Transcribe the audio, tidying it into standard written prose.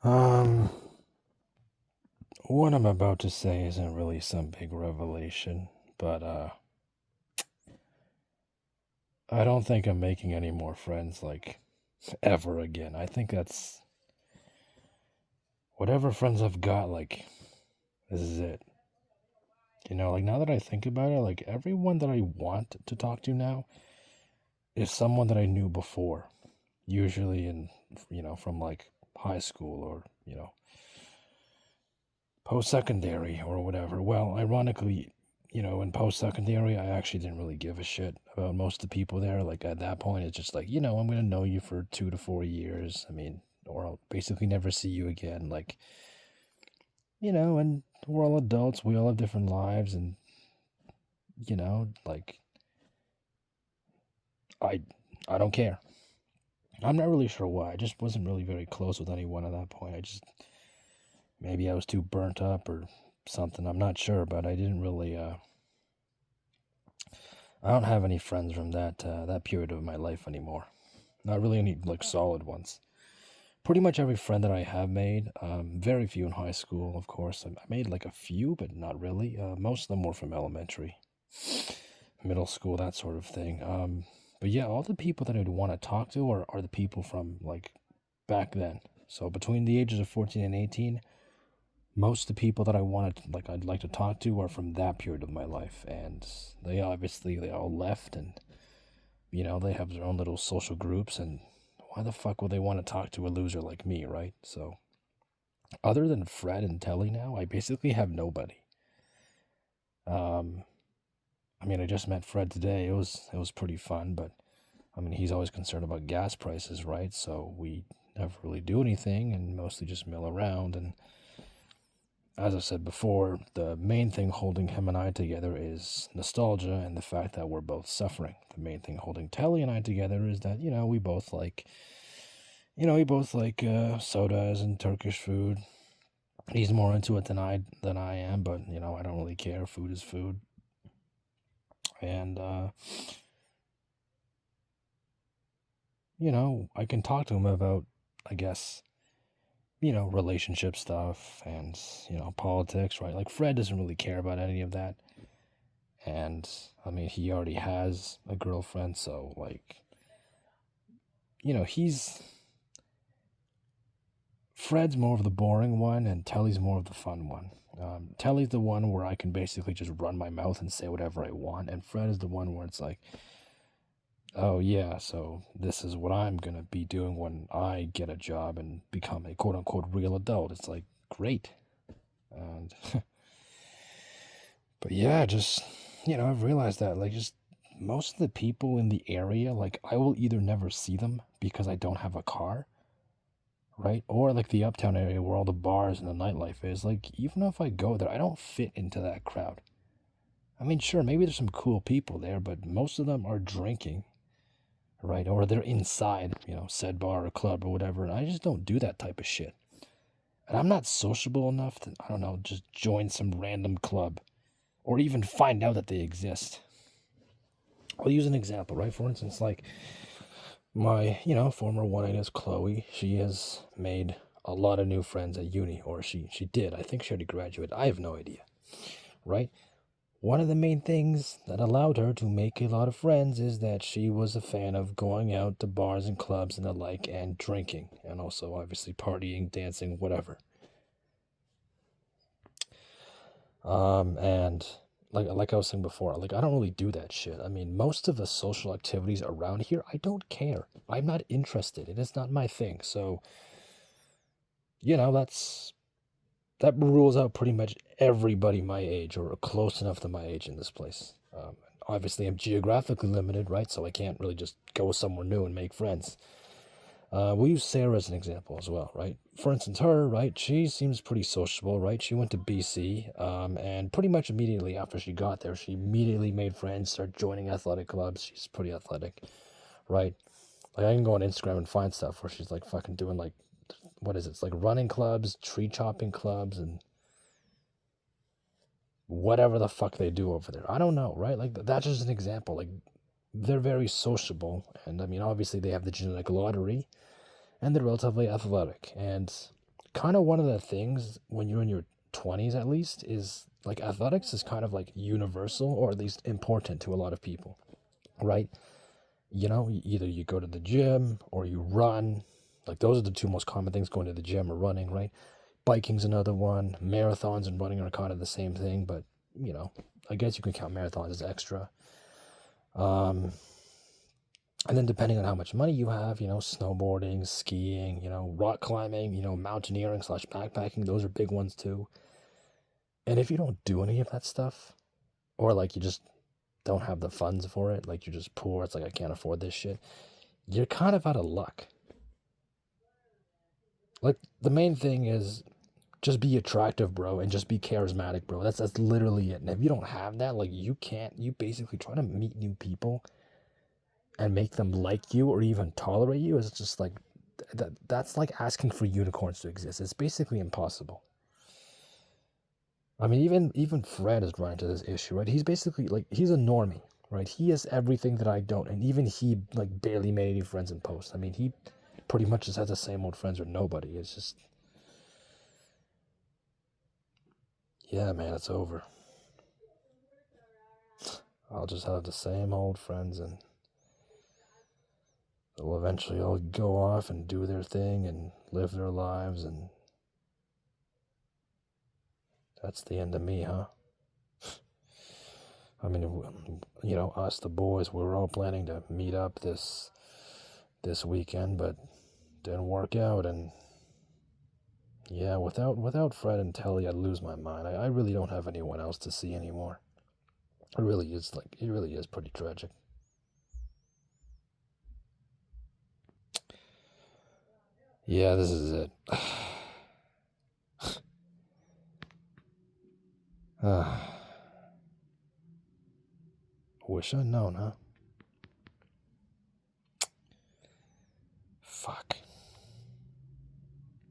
Um, what I'm about to say isn't really some big revelation, but I don't think I'm making any more friends like ever again. I think that's whatever friends I've got, like, this is it. Like now that I think about it, like everyone that I want to talk to now is someone that I knew before, usually from like high school or, post secondary or whatever. Well, ironically, in post secondary, I actually didn't really give a shit about most of the people there. Like at that point, it's just like, I'm going to know you for 2 to 4 years. I mean, or I'll basically never see you again. Like, and we're all adults. We all have different lives. And, like, I, I don't care. I'm not really sure why. I just wasn't really very close with anyone at that point. Maybe I was too burnt up or something. I'm not sure, but I didn't really, I don't have any friends from that period of my life anymore. Not really any like solid ones. Pretty much every friend that I have made, very few in high school, of course. I made like a few, but not really. Most of them were from elementary, middle school, that sort of thing. But yeah, all the people that I'd want to talk to are the people from like back then. So between the ages of 14 and 18, most of the people that I'd like to talk to are from that period of my life, and they all left, and they have their own little social groups, and why the fuck would they want to talk to a loser like me, right? So, other than Fred and Telly now, I basically have nobody. Um, I mean, I just met Fred today. It was pretty fun, but I mean, he's always concerned about gas prices, right? So we never really do anything and mostly just mill around. And as I said before, the main thing holding him and I together is nostalgia and the fact that we're both suffering. The main thing holding Telly and I together is that, we both like sodas and Turkish food. He's more into it than I am, but I don't really care. Food is food, and I can talk to him about, I guess, relationship stuff and politics, right? Like Fred doesn't really care about any of that, and I mean he already has a girlfriend, so like he's Fred's more of the boring one, and Telly's more of the fun one. Telly's the one where I can basically just run my mouth and say whatever I want, and Fred is the one where it's like, oh yeah, so this is what I'm gonna be doing when I get a job and become a quote unquote real adult. It's like, great. And but yeah, just I've realized that like just most of the people in the area, like I will either never see them because I don't have a car, right? Or like the uptown area where all the bars and the nightlife is. Like, even if I go there, I don't fit into that crowd. I mean, sure, maybe there's some cool people there, but most of them are drinking, right? Or they're inside, said bar or club or whatever. And I just don't do that type of shit. And I'm not sociable enough to, I don't know, just join some random club or even find out that they exist. I'll use an example, right? For instance, like my, former one is Chloe. She has made a lot of new friends at uni, or she did. I think she already graduated. I have no idea, right? One of the main things that allowed her to make a lot of friends is that she was a fan of going out to bars and clubs and the like and drinking, and also obviously partying, dancing, whatever. And like I was saying before, like I don't really do that shit. I mean, most of the social activities around here, I don't care. I'm not interested. It is not my thing. So, that rules out pretty much everybody my age or close enough to my age in this place. Obviously, I'm geographically limited, right? So I can't really just go somewhere new and make friends. We'll use Sarah as an example as well, right? For instance, her, right? She seems pretty sociable, right? She went to BC, and pretty much immediately after she got there, she immediately made friends, started joining athletic clubs. She's pretty athletic, right? Like I can go on Instagram and find stuff where she's like fucking doing like, what is it? It's like running clubs, tree chopping clubs, and whatever the fuck they do over there. I don't know, right? Like that's just an example. Like they're very sociable, and I mean, obviously they have the genetic lottery, and they're relatively athletic. And kind of one of the things when you're in your 20s, at least, is like athletics is kind of like universal, or at least important to a lot of people, right? You know, either you go to the gym or you run. Like those are the two most common things, going to the gym or running, right? Biking's another one. Marathons and running are kind of the same thing, but you know, I guess you can count marathons as extra. Um, and then depending on how much money you have, you know, snowboarding, skiing, you know, rock climbing, you know, mountaineering slash backpacking, those are big ones too. And if you don't do any of that stuff, or like you just don't have the funds for it, like you're just poor, it's like I can't afford this shit, you're kind of out of luck. Like the main thing is just be attractive, bro, and just be charismatic, bro. That's literally it. And if you don't have that, like you basically try to meet new people and make them like you or even tolerate you is just like that's like asking for unicorns to exist. It's basically impossible. I mean, even Fred is running into this issue, right? He's basically like he's a normie, right? He has everything that I don't, and even he like barely made any friends in post. I mean, he pretty much just has the same old friends with nobody. It's just, yeah, man, it's over. I'll just have the same old friends, and they'll eventually all go off and do their thing and live their lives, and that's the end of me, huh? I mean, you know, us the boys, we were all planning to meet up this weekend, but didn't work out, and yeah, without Fred and Telly, I'd lose my mind. I really don't have anyone else to see anymore. It really is pretty tragic. Yeah, this is it. Wish I'd known, huh? Fuck.